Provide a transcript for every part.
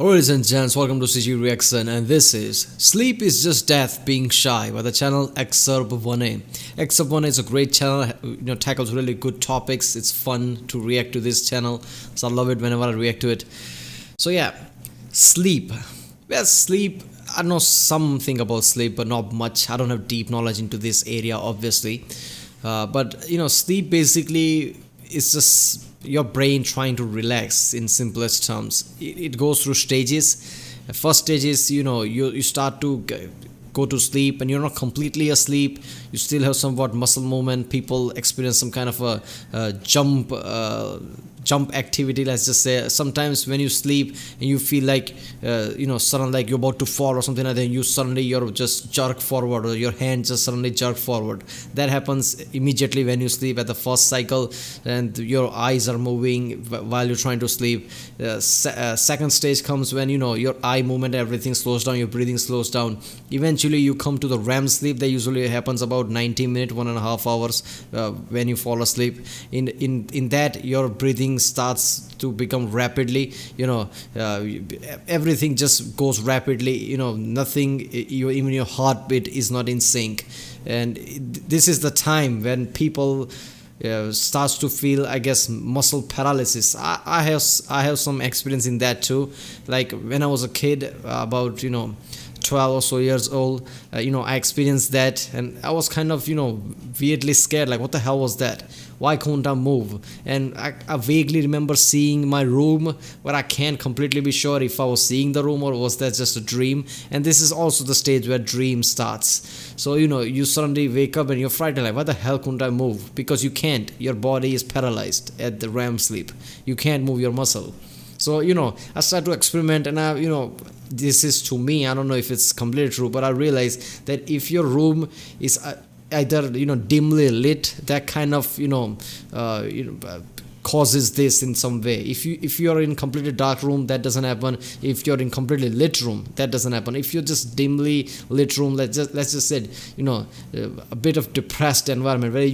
Ladies and gents, welcome to CG Reaction, and this is Sleep is Just Death Being Shy by the channel exurb1a. Exurb1a is a great channel, tackles really good topics. It's fun to react to this channel, so I love it whenever I react to it. So yeah, sleep. Well, sleep, I know something about sleep, but not much. I don't have deep knowledge into this area, obviously. But sleep basically is just your brain trying to relax in simplest terms. It goes through stages. The first stage is you start to go to sleep and you're not completely asleep. You still have somewhat muscle movement. People experience some kind of a jump activity, let's just say. Sometimes when you sleep and you feel like suddenly like you're about to fall or something like that, you're just jerk forward, or your hand just suddenly jerk forward. That happens immediately when you sleep at the first cycle, and your eyes are moving while you're trying to sleep. Second stage comes when your eye movement, everything slows down, your breathing slows down. Eventually you come to the REM sleep. That usually happens about 90 minutes, 1.5 hours when you fall asleep. In that, your breathing starts to become rapidly, everything just goes rapidly, nothing, even your heartbeat is not in sync. And this is the time when people starts to feel, I guess, muscle paralysis. I have some experience in that too. Like when I was a kid, about 12 or so years old, I experienced that, and I was kind of weirdly scared, like what the hell was that, why couldn't I move? And I vaguely remember seeing my room, but I can't completely be sure if I was seeing the room or was that just a dream. And this is also the stage where dream starts. So you suddenly wake up and you're frightened, like why the hell couldn't I move? Because you can't. Your body is paralyzed at the REM sleep. You can't move your muscle. So I started to experiment, and this is, to me, I don't know if it's completely true, but I realized that if your room is either dimly lit, that kind of causes this in some way. If you're in completely dark room, that doesn't happen. If you're in completely lit room, that doesn't happen. If you're just dimly lit room, let's just say a bit of depressed environment where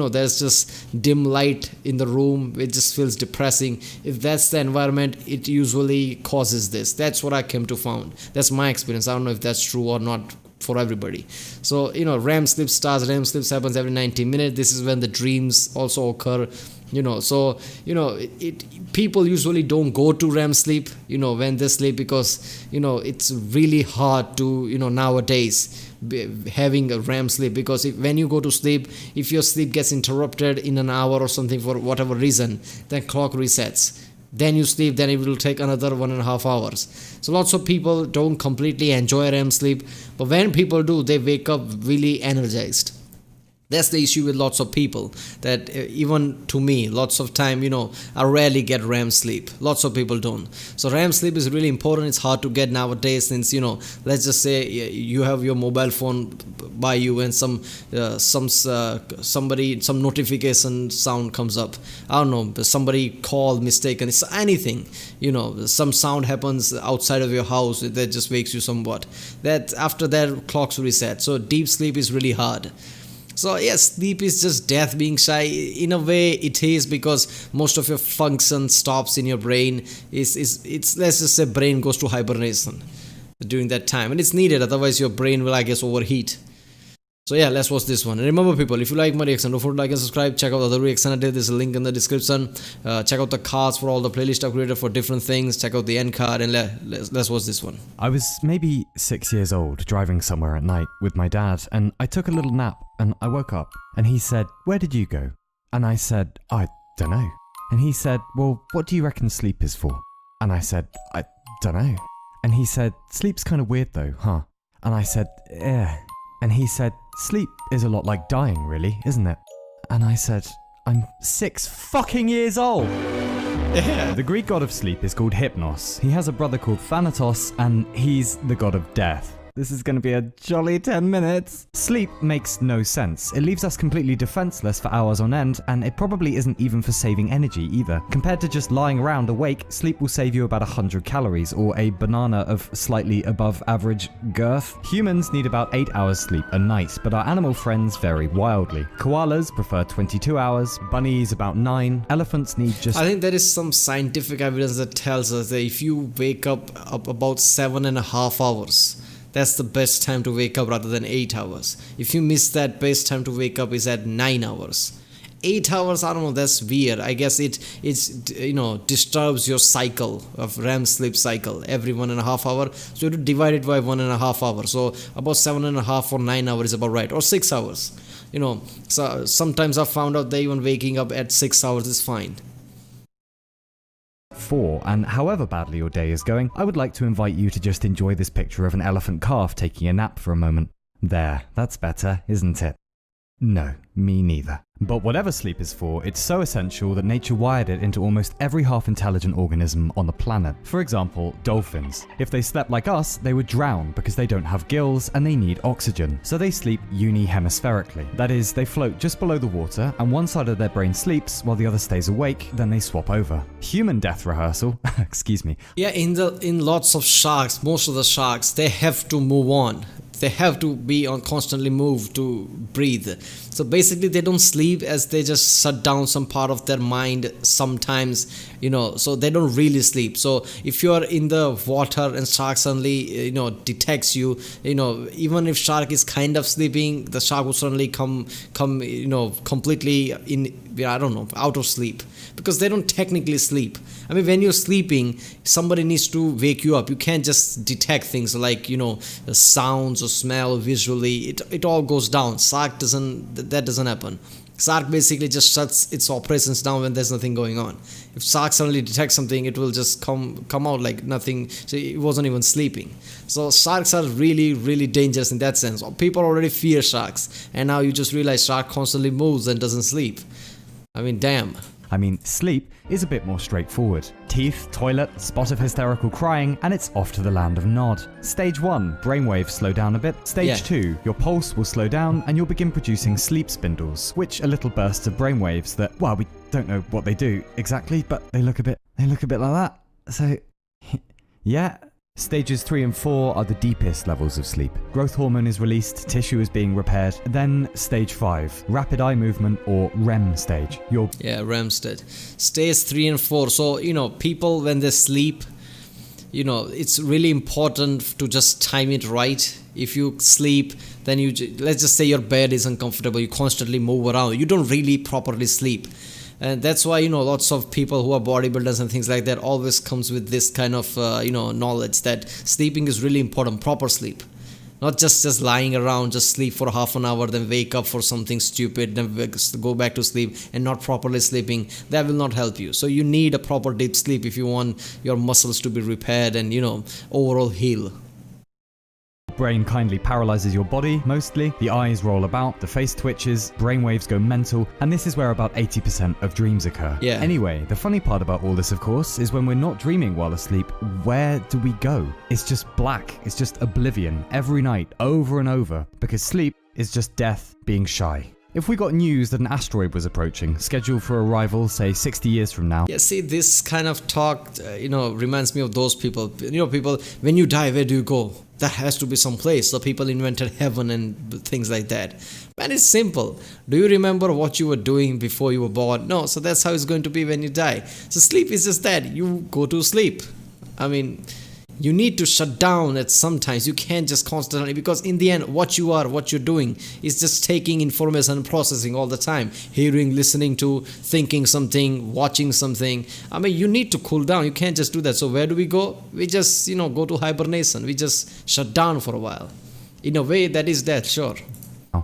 there's just dim light in the room, it just feels depressing. If that's the environment, it usually causes this. That's what I came to found. That's my experience. I don't know if that's true or not for everybody. So REM sleep starts. REM sleep happens every 90 minutes. This is when the dreams also occur. People usually don't go to REM sleep when they sleep, because it's really hard to nowadays having a REM sleep, because when you go to sleep, if your sleep gets interrupted in an hour or something for whatever reason, then clock resets. Then you sleep, then it will take another 1.5 hours. So lots of people don't completely enjoy REM sleep, but when people do, they wake up really energized. That's the issue with lots of people, that even to me, lots of time, I rarely get REM sleep. Lots of people don't. So REM sleep is really important. It's hard to get nowadays, since, let's just say you have your mobile phone by you and some notification sound comes up. I don't know, somebody called mistaken. It's anything, some sound happens outside of your house that just wakes you somewhat. That after that, clocks reset. So deep sleep is really hard. So yes, sleep is just death being shy. In a way it is, because most of your function stops in your brain. It's let's just say brain goes to hibernation during that time, and it's needed, otherwise your brain will, I guess, overheat. So yeah, let's watch this one. And remember people, if you like my reaction, don't forget to like and subscribe. Check out the other reaction I did. There's a link in the description. Check out the cards for all the playlists I've created for different things. Check out the end card, and let's watch this one. I was maybe 6 years old, driving somewhere at night with my dad, and I took a little nap, and I woke up, and he said, "Where did you go?" And I said, "I don't know." And he said, "Well, what do you reckon sleep is for?" And I said, "I don't know." And he said, "Sleep's kind of weird though, huh?" And I said, "Yeah." And he said, "Sleep is a lot like dying, really, isn't it?" And I said, "I'm 6 fucking years old." Yeah. The Greek god of sleep is called Hypnos. He has a brother called Thanatos, and he's the god of death. This is going to be a jolly 10 minutes. Sleep makes no sense. It leaves us completely defenseless for hours on end, and it probably isn't even for saving energy either. Compared to just lying around awake, sleep will save you about 100 calories, or a banana of slightly above average girth. Humans need about 8 hours sleep a night, but our animal friends vary wildly. Koalas prefer 22 hours, bunnies about 9, elephants need just... I think there is some scientific evidence that tells us that if you wake up about 7.5 hours, that's the best time to wake up rather than 8 hours. If you miss that, best time to wake up is at 9 hours. 8 hours, I don't know, that's weird. I guess it's disturbs your cycle of REM sleep cycle every 1.5 hours. So you have to divide it by 1.5 hours. So about 7.5 or 9 hours is about right, or 6 hours. So sometimes I've found out that even waking up at 6 hours is fine. 4, and however badly your day is going, I would like to invite you to just enjoy this picture of an elephant calf taking a nap for a moment. There, that's better, isn't it? No, me neither. But whatever sleep is for, it's so essential that nature wired it into almost every half-intelligent organism on the planet. For example, dolphins. If they slept like us, they would drown because they don't have gills and they need oxygen. So they sleep unihemispherically. That is, they float just below the water and one side of their brain sleeps while the other stays awake, then they swap over. Human death rehearsal, excuse me. Yeah, in lots of sharks, most of the sharks, they have to move on. They have to be on constantly move to breathe. So basically they don't sleep, as they just shut down some part of their mind sometimes, so they don't really sleep. So if you are in the water and shark suddenly detects you, even if shark is kind of sleeping, the shark will suddenly come completely out of sleep, because they don't technically sleep. I mean, when you're sleeping, somebody needs to wake you up. You can't just detect things like the sounds or smell visually. It all goes down. Shark that doesn't happen. Shark basically just shuts its operations down when there's nothing going on. If shark suddenly detects something, it will just come out like nothing. So it wasn't even sleeping. So sharks are really, really dangerous in that sense. People already fear sharks, and now you just realize shark constantly moves and doesn't sleep. I mean, damn. Sleep is a bit more straightforward. Teeth, toilet, spot of hysterical crying, and it's off to the land of nod. Stage 1, brainwaves slow down a bit. Stage 2, your pulse will slow down and you'll begin producing sleep spindles, which are little bursts of brainwaves that, well, we don't know what they do exactly, but they look a bit like that. So, yeah. Stages 3 and 4 are the deepest levels of sleep. Growth hormone is released, tissue is being repaired. Then stage 5, rapid eye movement, or REM stage. REM stage. Stage 3 and 4. So, people when they sleep, it's really important to just time it right. If you sleep, then let's just say your bed is uncomfortable, you constantly move around, you don't really properly sleep. And that's why, lots of people who are bodybuilders and things like that always comes with this kind of, knowledge that sleeping is really important, proper sleep. Not just lying around, just sleep for half an hour, then wake up for something stupid, then go back to sleep and not properly sleeping. That will not help you. So you need a proper deep sleep if you want your muscles to be repaired and, overall heal. Brain kindly paralyzes your body, mostly. The eyes roll about, the face twitches, brainwaves go mental, and this is where about 80% of dreams occur. Yeah. Anyway, the funny part about all this, of course, is when we're not dreaming while asleep, where do we go? It's just black. It's just oblivion every night, over and over, because sleep is just death being shy. If we got news that an asteroid was approaching, scheduled for arrival, say 60 years from now. Yeah, see, this kind of talk, reminds me of those people. People, when you die, where do you go? That has to be some place. So people invented heaven and things like that. Man, it's simple. Do you remember what you were doing before you were born? No, so that's how it's going to be when you die. So sleep is just that. You go to sleep. I mean, you need to shut down at some times. You can't just constantly, because in the end, what you're doing is just taking information and processing all the time. Hearing, listening to, thinking something, watching something. I mean, you need to cool down. You can't just do that. So where do we go? We just, go to hibernation. We just shut down for a while. In a way, that is death, sure.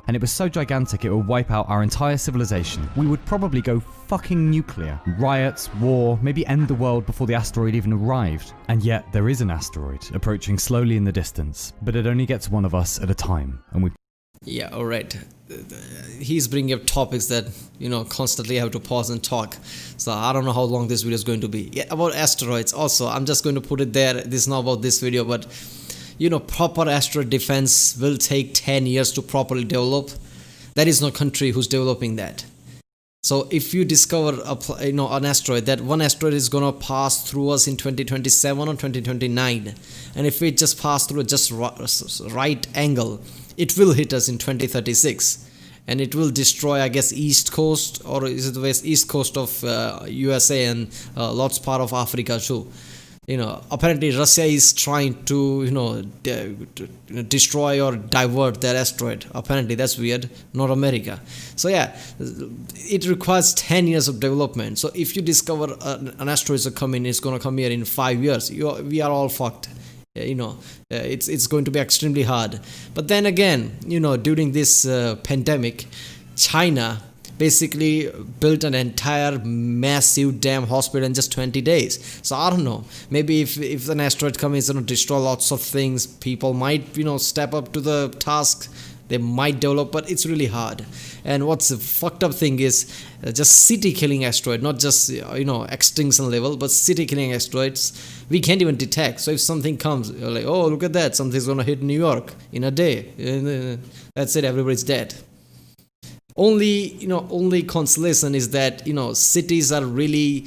And it was so gigantic it would wipe out our entire civilization. We would probably go fucking nuclear. Riots, war, maybe end the world before the asteroid even arrived. And yet there is an asteroid approaching slowly in the distance, but it only gets one of us at a time, and we... Yeah, alright. He's bringing up topics that, constantly have to pause and talk. So I don't know how long this video is going to be. Yeah, about asteroids also, I'm just going to put it there. This is not about this video, but proper asteroid defense will take 10 years to properly develop. There is no country who's developing that. So if you discover an asteroid, that one asteroid is gonna pass through us in 2027 or 2029, and if it just pass through just right angle, it will hit us in 2036, and it will destroy, I guess, east coast, or is it the east coast of USA and lots part of Africa too. Apparently Russia is trying to destroy or divert their asteroid. Apparently that's weird, not America. So yeah, it requires 10 years of development. So if you discover an asteroid is coming, it's gonna come here in 5 years, we are all fucked. It's going to be extremely hard. But then again, during this pandemic, China basically built an entire massive damn hospital in just 20 days. So I don't know, maybe if an asteroid comes, destroy lots of things, people might step up to the task, they might develop, but it's really hard. And what's the fucked up thing is just city killing asteroid, not just extinction level, but city killing asteroids we can't even detect. So if something comes, you're like, oh, look at that, something's gonna hit New York in a day, that's it, everybody's dead. Only consolation is that cities are really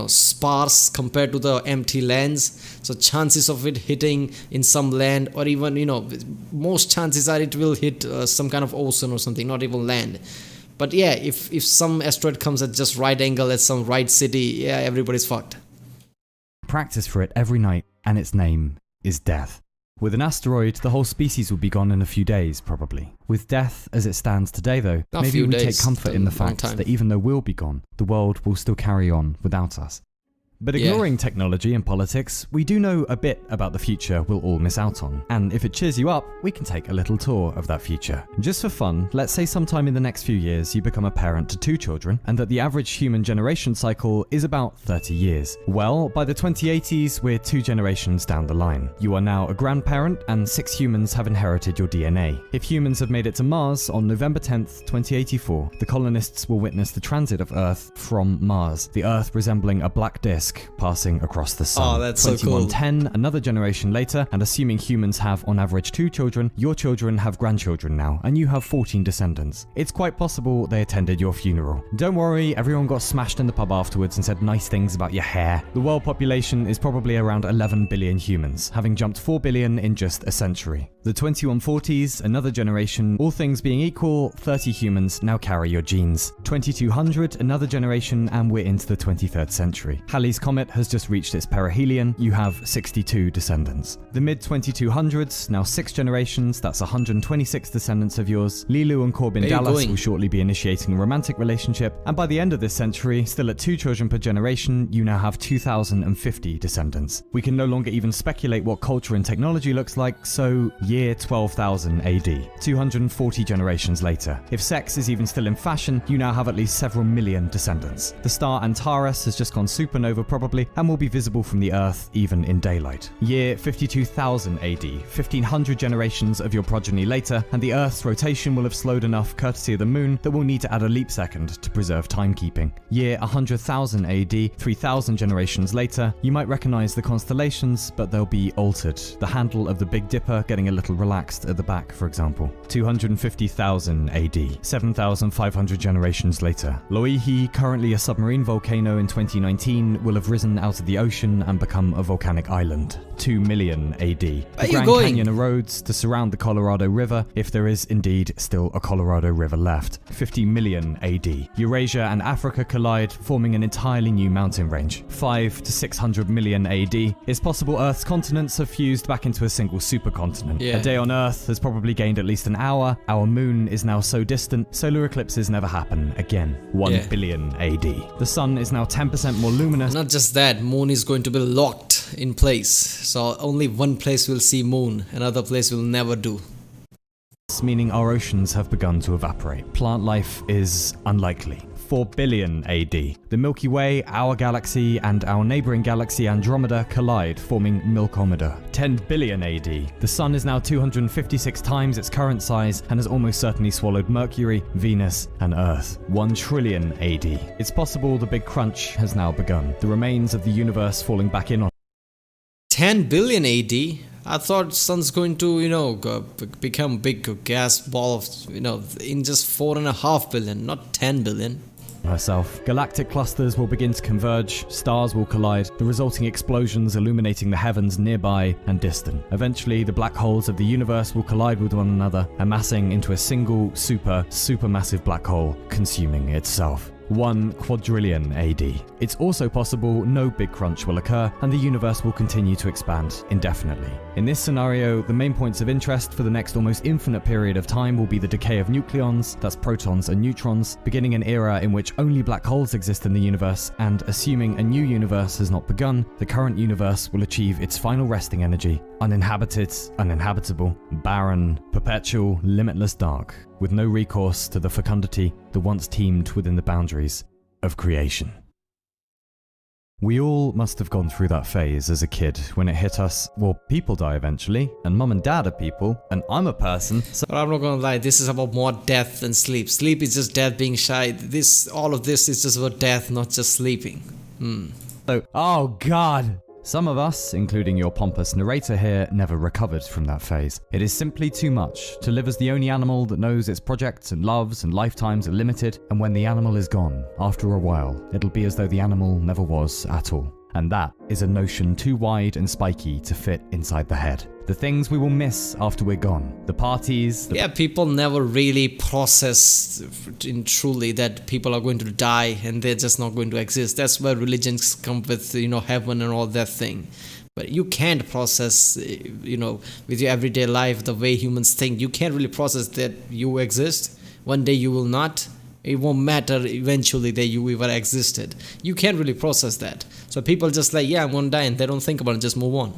sparse compared to the empty lands, so chances of it hitting in some land, or even most chances are it will hit some kind of ocean or something, not even land. But yeah, if some asteroid comes at just right angle at some right city, yeah, everybody's fucked. Practice for it every night, and its name is death. With an asteroid, the whole species will be gone in a few days, probably. With death as it stands today, though, maybe we take comfort in the fact that even though we'll be gone, the world will still carry on without us. But ignoring technology and politics, we do know a bit about the future we'll all miss out on. And if it cheers you up, we can take a little tour of that future. Just for fun, let's say sometime in the next few years you become a parent to 2 children, and that the average human generation cycle is about 30 years. Well, by the 2080s, we're 2 generations down the line. You are now a grandparent, and 6 humans have inherited your DNA. If humans have made it to Mars on November 10th, 2084, the colonists will witness the transit of Earth from Mars, the Earth resembling a black disk passing across the sun. Oh, that's so cool. 2110, another generation later, and assuming humans have on average 2 children, your children have grandchildren now, and you have 14 descendants. It's quite possible they attended your funeral. Don't worry, everyone got smashed in the pub afterwards and said nice things about your hair. The world population is probably around 11 billion humans, having jumped 4 billion in just a century. The 2140s, another generation, all things being equal, 30 humans now carry your genes. 2200, another generation, and we're into the 23rd century. Halley's Comet has just reached its perihelion, you have 62 descendants. The mid-2200s, now 6 generations, that's 126 descendants of yours. Lilu and Corbin Dallas will shortly be initiating a romantic relationship, and by the end of this century, still at 2 children per generation, you now have 2050 descendants. We can no longer even speculate what culture and technology looks like, so year 12,000 AD, 240 generations later. If sex is even still in fashion, you now have at least several million descendants. The star Antares has just gone supernova probably, and will be visible from the Earth even in daylight. Year 52,000 AD, 1500 generations of your progeny later, and the Earth's rotation will have slowed enough courtesy of the Moon that we'll need to add a leap second to preserve timekeeping. Year 100,000 AD, 3000 generations later, you might recognize the constellations, but they'll be altered. The handle of the Big Dipper getting a little relaxed at the back, for example. 250,000 AD, 7,500 generations later. Loihi, currently a submarine volcano in 2019, will have risen out of the ocean and become a volcanic island. 2 million AD. The Grand Canyon erodes to surround the Colorado River, if there is indeed still a Colorado River left. 50 million AD. Eurasia and Africa collide, forming an entirely new mountain range. 5 to 600 million AD. It's possible Earth's continents have fused back into a single supercontinent. A day on Earth has probably gained at least an hour. Our moon is now so distant, solar eclipses never happen again. 1 billion AD. The sun is now 10% more luminous. Not just that, moon is going to be locked in place. So only one place will see moon, another place will never do. Meaning our oceans have begun to evaporate. Plant life is unlikely. 4 billion AD. The Milky Way, our galaxy, and our neighboring galaxy Andromeda collide, forming Milkomeda. 10 billion AD. The Sun is now 256 times its current size and has almost certainly swallowed Mercury, Venus, and Earth. 1 trillion AD. It's possible the Big Crunch has now begun, the remains of the universe falling back in on 10 billion AD? I thought sun's going to, become big gas ball of, in just 4.5 billion, not 10 billion. Herself. Galactic clusters will begin to converge, stars will collide, the resulting explosions illuminating the heavens nearby and distant. Eventually, the black holes of the universe will collide with one another, amassing into a single supermassive black hole, consuming itself. 1 quadrillion AD. It's also possible no big crunch will occur and the universe will continue to expand indefinitely. In this scenario, the main points of interest for the next almost infinite period of time will be the decay of nucleons, that's protons and neutrons, beginning an era in which only black holes exist in the universe, and assuming a new universe has not begun, the current universe will achieve its final resting energy, uninhabited, uninhabitable, barren, perpetual, limitless dark, with no recourse to the fecundity that once teemed within the boundaries of creation. We all must have gone through that phase as a kid when it hit us, well, people die eventually, and mum and dad are people, and I'm a person, so But I'm not gonna lie, this is about more death than sleep. Sleep is just death being shy. All of this is just about death, not just sleeping. oh god! Some of us, including your pompous narrator here, never recovered from that phase. It is simply too much to live as the only animal that knows its projects and loves and lifetimes are limited, and when the animal is gone, after a while, it'll be as though the animal never was at all. And that is a notion too wide and spiky to fit inside the head. The things we will miss after we're gone. The parties. Yeah, people never really process in truly that people are going to die and they're just not going to exist. That's where religions come with, heaven and all that thing. But you can't process, with your everyday life, the way humans think. You can't really process that you exist. One day you will not. It won't matter eventually that you ever existed. You can't really process that. So people just like, yeah, I'm gonna die, and they don't think about it, just move on.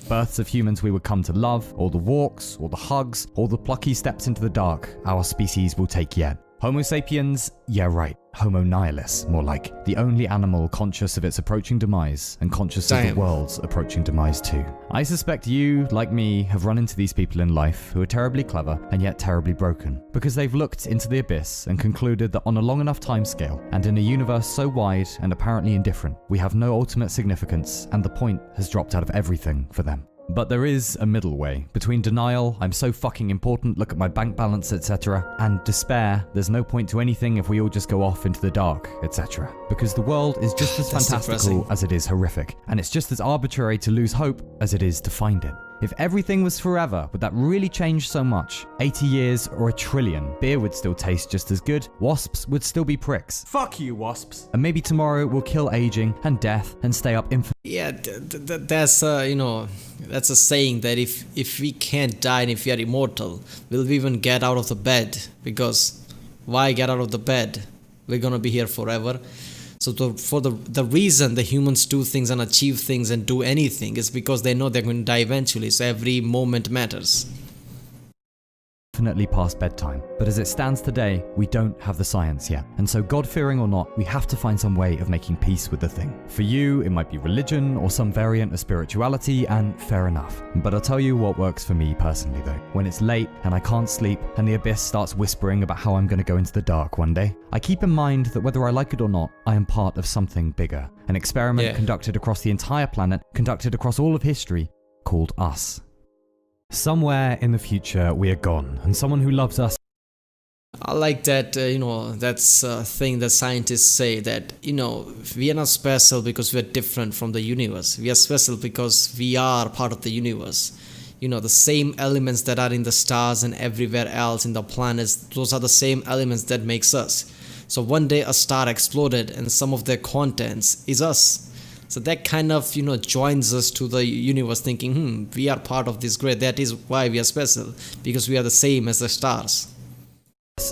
Births of humans we would come to love, all the walks, all the hugs, all the plucky steps into the dark our species will take yet. Homo sapiens, yeah right, Homo nihilus, more like, the only animal conscious of its approaching demise and conscious of the world's approaching demise too. I suspect you, like me, have run into these people in life who are terribly clever and yet terribly broken, because they've looked into the abyss and concluded that on a long enough timescale, and in a universe so wide and apparently indifferent, we have no ultimate significance and the point has dropped out of everything for them. But there is a middle way between denial, I'm so fucking important, look at my bank balance, etc., and despair, there's no point to anything if we all just go off into the dark, etc. Because the world is just as fantastical as it is horrific, and it's just as arbitrary to lose hope as it is to find it. If everything was forever, would that really change so much? 80 years or a trillion, beer would still taste just as good, wasps would still be pricks. Fuck you, wasps. And maybe tomorrow we'll kill aging and death and stay up infinitely. Yeah, that's that's a saying that if we can't die and if we are immortal, will we even get out of the bed? Because why get out of the bed? We're gonna be here forever. So for the reason the humans do things and achieve things and do anything is because they know they're going to die eventually, so every moment matters. Definitely past bedtime, but as it stands today, we don't have the science yet, and so God-fearing or not, we have to find some way of making peace with the thing. For you, it might be religion or some variant of spirituality, and fair enough. But I'll tell you what works for me personally though. When it's late and I can't sleep and the abyss starts whispering about how I'm going to go into the dark one day, I keep in mind that whether I like it or not, I am part of something bigger. An experiment conducted across the entire planet, conducted across all of history, called us. Somewhere in the future, we are gone, and someone who loves us. I like that, that's a thing that scientists say that, we are not special because we are different from the universe. We are special because we are part of the universe. The same elements that are in the stars and everywhere else in the planets, those are the same elements that makes us. So one day a star exploded and some of their contents is us. So that kind of, joins us to the universe thinking, we are part of this grid. That is why we are special, because we are the same as the stars.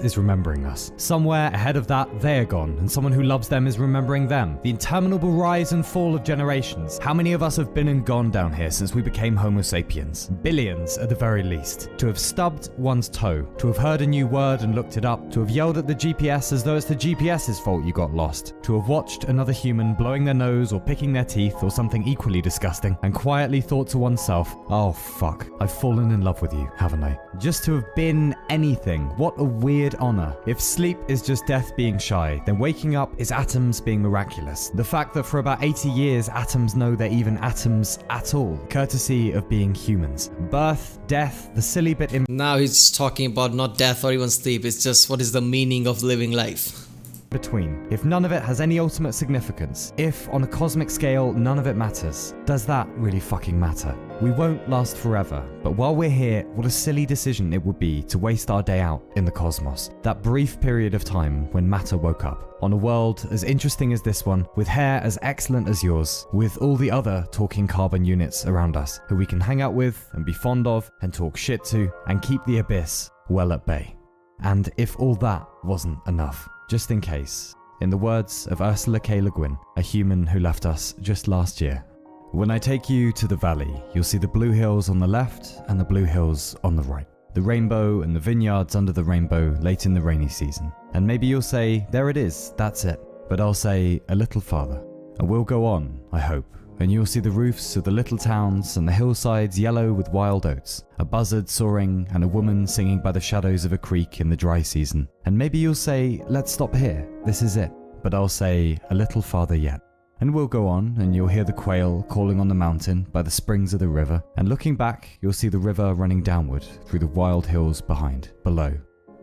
Is remembering us. Somewhere ahead of that, they are gone, and someone who loves them is remembering them. The interminable rise and fall of generations. How many of us have been and gone down here since we became Homo sapiens? Billions at the very least. To have stubbed one's toe, to have heard a new word and looked it up, to have yelled at the GPS as though it's the GPS's fault you got lost, to have watched another human blowing their nose or picking their teeth or something equally disgusting, and quietly thought to oneself, oh fuck, I've fallen in love with you, haven't I? Just to have been anything. What a weird exurb1a. If sleep is just death being shy, then waking up is atoms being miraculous. The fact that for about 80 years atoms know they're even atoms at all, courtesy of being humans. Birth, death, the silly bit in Now he's talking about not death or even sleep, it's just what is the meaning of living life. between. If none of it has any ultimate significance, if on a cosmic scale none of it matters, does that really fucking matter? We won't last forever, but while we're here, what a silly decision it would be to waste our day out in the cosmos. That brief period of time when matter woke up, on a world as interesting as this one, with hair as excellent as yours, with all the other talking carbon units around us, who we can hang out with and be fond of and talk shit to and keep the abyss well at bay. And if all that wasn't enough, just in case, in the words of Ursula K. Le Guin, a human who left us just last year, when I take you to the valley, you'll see the blue hills on the left and the blue hills on the right. The rainbow and the vineyards under the rainbow late in the rainy season. And maybe you'll say, there it is, that's it. But I'll say a little farther. And we'll go on, I hope, and you'll see the roofs of the little towns and the hillsides yellow with wild oats, a buzzard soaring and a woman singing by the shadows of a creek in the dry season. And maybe you'll say, let's stop here, this is it. But I'll say a little farther yet. And we'll go on, and you'll hear the quail calling on the mountain by the springs of the river, and looking back, you'll see the river running downward through the wild hills below.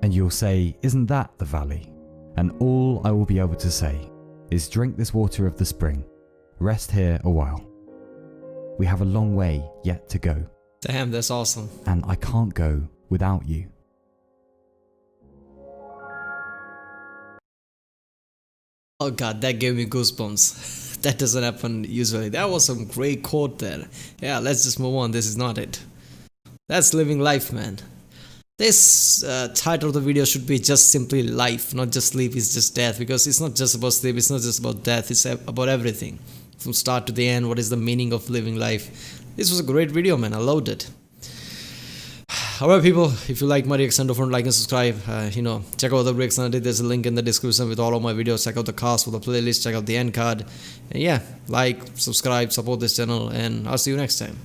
And you'll say, isn't that the valley? And all I will be able to say is drink this water of the spring, rest here a while. We have a long way yet to go. Damn, that's awesome. And I can't go without you. Oh god, that gave me goosebumps. That doesn't happen usually. That was some great quote there. Yeah, let's just move on. This is not it. That's living life, man. This title of the video should be just simply life, not just sleep, it's just death. Because it's not just about sleep, it's not just about death, it's about everything. From start to the end, what is the meaning of living life? This was a great video, man. I loved it. Alright people, if you like my reaction, don't forget to like and subscribe. Check out the reaction I did. There's a link in the description with all of my videos. Check out the cast for the playlist, check out the end card. And yeah, like, subscribe, support this channel, and I'll see you next time.